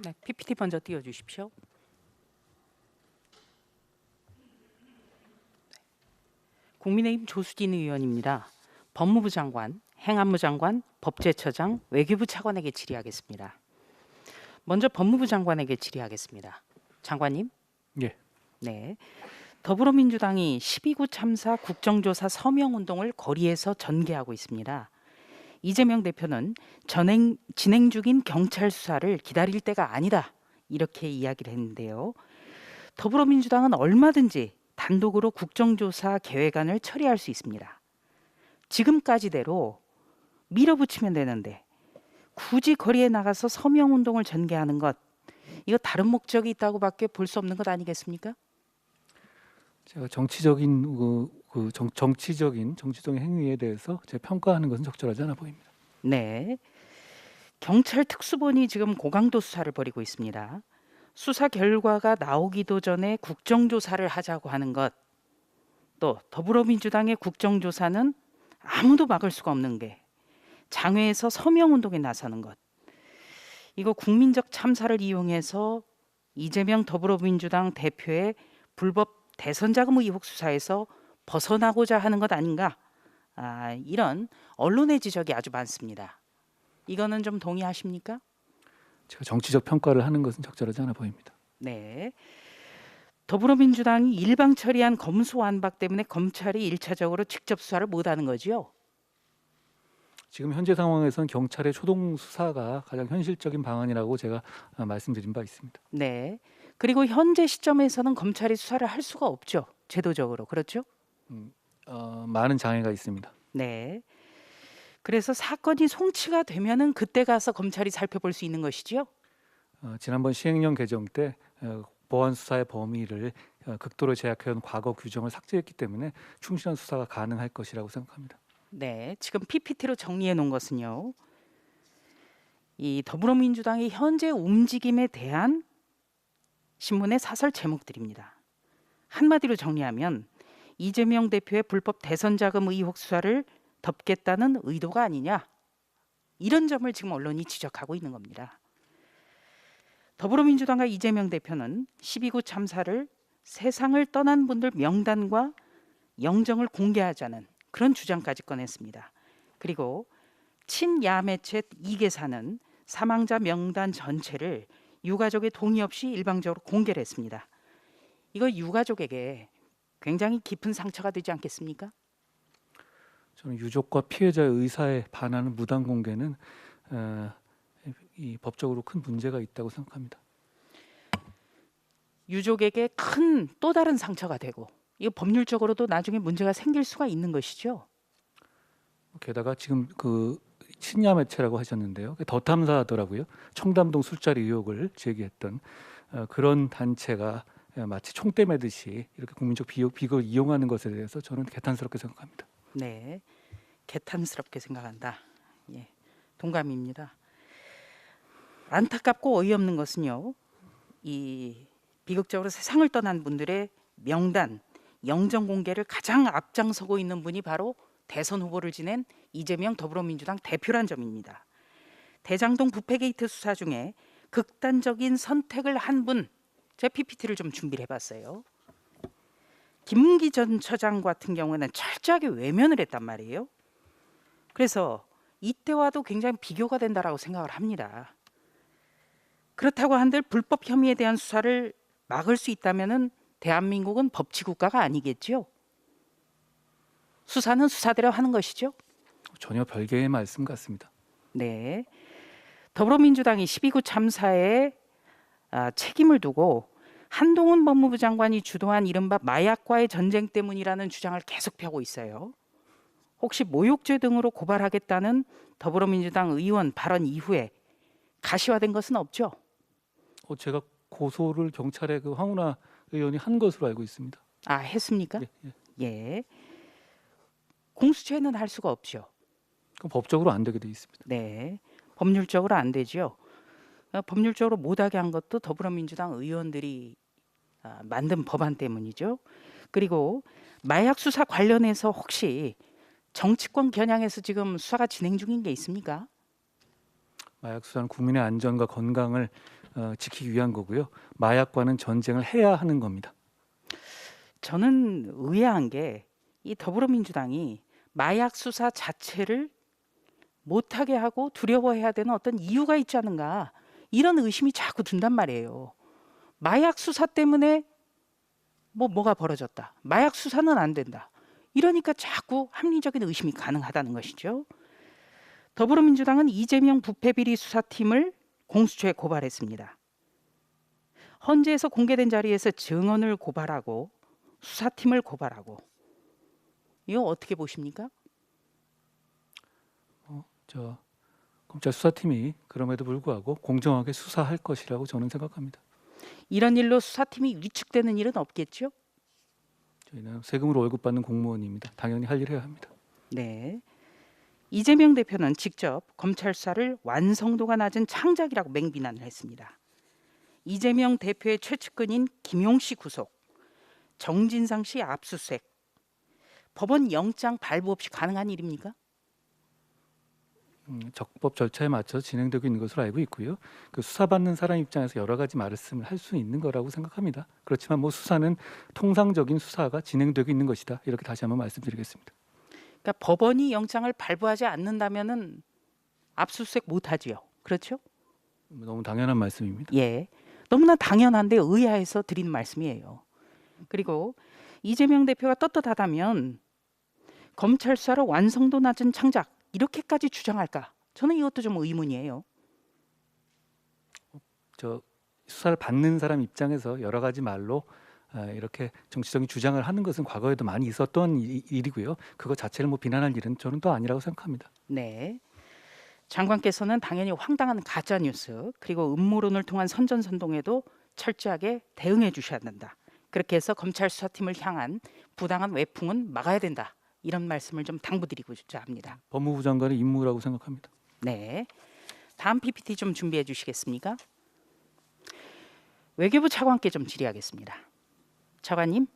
네, PPT 먼저 띄워주십시오. 국민의힘 조수진 의원입니다. 법무부 장관, 행안부 장관, 법제처장, 외교부 차관에게 질의하겠습니다. 먼저 법무부 장관에게 질의하겠습니다. 장관님. 예. 네. 더불어민주당이 12구 참사 국정조사 서명운동을 거리에서 전개하고 있습니다. 이재명 대표는 진행 중인 경찰 수사를 기다릴 때가 아니다, 이렇게 이야기를 했는데요. 더불어민주당은 얼마든지 단독으로 국정조사 계획안을 처리할 수 있습니다. 지금까지대로 밀어붙이면 되는데 굳이 거리에 나가서 서명운동을 전개하는 것, 이거 다른 목적이 있다고밖에 볼 수 없는 것 아니겠습니까? 제가 정치적인 정치적인 행위에 대해서 제 평가하는 것은 적절하지 않아 보입니다. 네. 경찰 특수본이 지금 고강도 수사를 벌이고 있습니다. 수사 결과가 나오기도 전에 국정조사를 하자고 하는 것, 또 더불어민주당의 국정조사는 아무도 막을 수가 없는 게 장외에서 서명운동에 나서는 것, 이거 국민적 참사를 이용해서 이재명 더불어민주당 대표의 불법 대선 자금 의혹 수사에서 벗어나고자 하는 것 아닌가, 이런 언론의 지적이 아주 많습니다. 이거는 좀 동의하십니까? 제가 정치적 평가를 하는 것은 적절하지 않아 보입니다. 네. 더불어민주당이 일방 처리한 검수완박 때문에 검찰이 1차적으로 직접 수사를 못하는 거지요? 지금 현재 상황에서는 경찰의 초동 수사가 가장 현실적인 방안이라고 제가 말씀드린 바 있습니다. 네. 그리고 현재 시점에서는 검찰이 수사를 할 수가 없죠. 제도적으로. 그렇죠? 많은 장애가 있습니다. 네. 그래서 사건이 송치가 되면은 그때 가서 검찰이 살펴볼 수 있는 것이지요? 지난번 시행령 개정 때 보안 수사의 범위를 극도로 제약해온 과거 규정을 삭제했기 때문에 충실한 수사가 가능할 것이라고 생각합니다. 네. 지금 PPT로 정리해 놓은 것은요, 이 더불어민주당의 현재 움직임에 대한 신문의 사설 제목들입니다. 한마디로 정리하면 이재명 대표의 불법 대선 자금 의혹 수사를 덮겠다는 의도가 아니냐, 이런 점을 지금 언론이 지적하고 있는 겁니다. 더불어민주당과 이재명 대표는 12구 참사를 세상을 떠난 분들 명단과 영정을 공개하자는 그런 주장까지 꺼냈습니다. 그리고 친야 매체 이계사는 사망자 명단 전체를 유가족의 동의 없이 일방적으로 공개를 했습니다. 이거 유가족에게 굉장히 깊은 상처가 되지 않겠습니까? 저는 유족과 피해자의 의사에 반하는 무단 공개는 이 법적으로 큰 문제가 있다고 생각합니다. 유족에게 큰 또 다른 상처가 되고, 이거 법률적으로도 나중에 문제가 생길 수가 있는 것이죠. 게다가 지금 그 친야 매체라고 하셨는데요. 더 탐사하더라고요. 청담동 술자리 의혹을 제기했던 그런 단체가 마치 총대 매듯이 이렇게 국민적 비극을 이용하는 것에 대해서 저는 개탄스럽게 생각합니다. 네, 개탄스럽게 생각한다. 예, 동감입니다. 안타깝고 어이없는 것은요, 이 비극적으로 세상을 떠난 분들의 명단, 영정 공개를 가장 앞장서고 있는 분이 바로 대선 후보를 지낸 이재명 더불어민주당 대표란 점입니다. 대장동 부패 게이트 수사 중에 극단적인 선택을 한 분, 제 PPT를 좀 준비를 해봤어요. 김문기 전 처장 같은 경우에는 철저하게 외면을 했단 말이에요. 그래서 이때와도 굉장히 비교가 된다라고 생각을 합니다. 그렇다고 한들 불법 혐의에 대한 수사를 막을 수 있다면은 대한민국은 법치국가가 아니겠죠. 수사는 수사대로 하는 것이죠. 전혀 별개의 말씀 같습니다. 네. 더불어민주당이 12구 참사에 책임을 두고 한동훈 법무부 장관이 주도한 이른바 마약과의 전쟁 때문이라는 주장을 계속 펴고 있어요. 혹시 모욕죄 등으로 고발하겠다는 더불어민주당 의원 발언 이후에 가시화된 것은 없죠? 제가 고소를 경찰에 그 황운하 의원이 한 것으로 알고 있습니다. 했습니까? 예. 예. 공수처에는 할 수가 없죠. 그럼 법적으로 안 되게 돼 있습니다. 네. 법률적으로 안 되죠. 법률적으로 못하게 한 것도 더불어민주당 의원들이 만든 법안 때문이죠. 그리고 마약 수사 관련해서 혹시 정치권 겨냥해서 지금 수사가 진행 중인 게 있습니까? 마약 수사는 국민의 안전과 건강을 지키기 위한 거고요. 마약과는 전쟁을 해야 하는 겁니다. 저는 의아한 게 이 더불어민주당이 마약 수사 자체를 못하게 하고 두려워해야 되는 어떤 이유가 있지 않은가 이런 의심이 자꾸 든단 말이에요. 마약 수사 때문에 뭐가 벌어졌다. 마약 수사는 안 된다. 이러니까 자꾸 합리적인 의심이 가능하다는 것이죠. 더불어민주당은 이재명 부패비리 수사팀을 공수처에 고발했습니다. 헌재에서 공개된 자리에서 증언을 고발하고 수사팀을 고발하고 이거 어떻게 보십니까? 저 검찰 수사팀이 그럼에도 불구하고 공정하게 수사할 것이라고 저는 생각합니다. 이런 일로 수사팀이 위축되는 일은 없겠죠? 저희는 세금으로 월급 받는 공무원입니다. 당연히 할 일 해야 합니다. 네. 이재명 대표는 직접 검찰 수사를 완성도가 낮은 창작이라고 맹비난을 했습니다. 이재명 대표의 최측근인 김용 씨 구속, 정진상 씨 압수수색, 법원 영장 발부 없이 가능한 일입니까? 적법 절차에 맞춰서 진행되고 있는 것으로 알고 있고요. 그 수사받는 사람 입장에서 여러 가지 말씀을 할 수 있는 거라고 생각합니다. 그렇지만 뭐 수사는 통상적인 수사가 진행되고 있는 것이다. 이렇게 다시 한번 말씀드리겠습니다. 그러니까 법원이 영장을 발부하지 않는다면은 압수수색 못하지요. 그렇죠? 너무 당연한 말씀입니다. 예, 너무나 당연한데 의아해서 드리는 말씀이에요. 그리고 이재명 대표가 떳떳하다면 검찰 수사로 완성도 낮은 창작 이렇게까지 주장할까? 저는 이것도 좀 의문이에요. 저 수사를 받는 사람 입장에서 여러 가지 말로 이렇게 정치적인 주장을 하는 것은 과거에도 많이 있었던 일이고요. 그거 자체를 뭐 비난할 일은 저는 또 아니라고 생각합니다. 네. 장관께서는 당연히 황당한 가짜 뉴스 그리고 음모론을 통한 선전선동에도 철저하게 대응해 주셔야 된다. 그렇게 해서 검찰 수사팀을 향한 부당한 외풍은 막아야 된다. 이런 말씀을 좀 당부드리고자 합니다. 법무부 장관의 임무라고 생각합니다. 네. 다음 PPT 좀 준비해 주시겠습니까? 외교부 차관께 좀 질의하겠습니다. 차관님.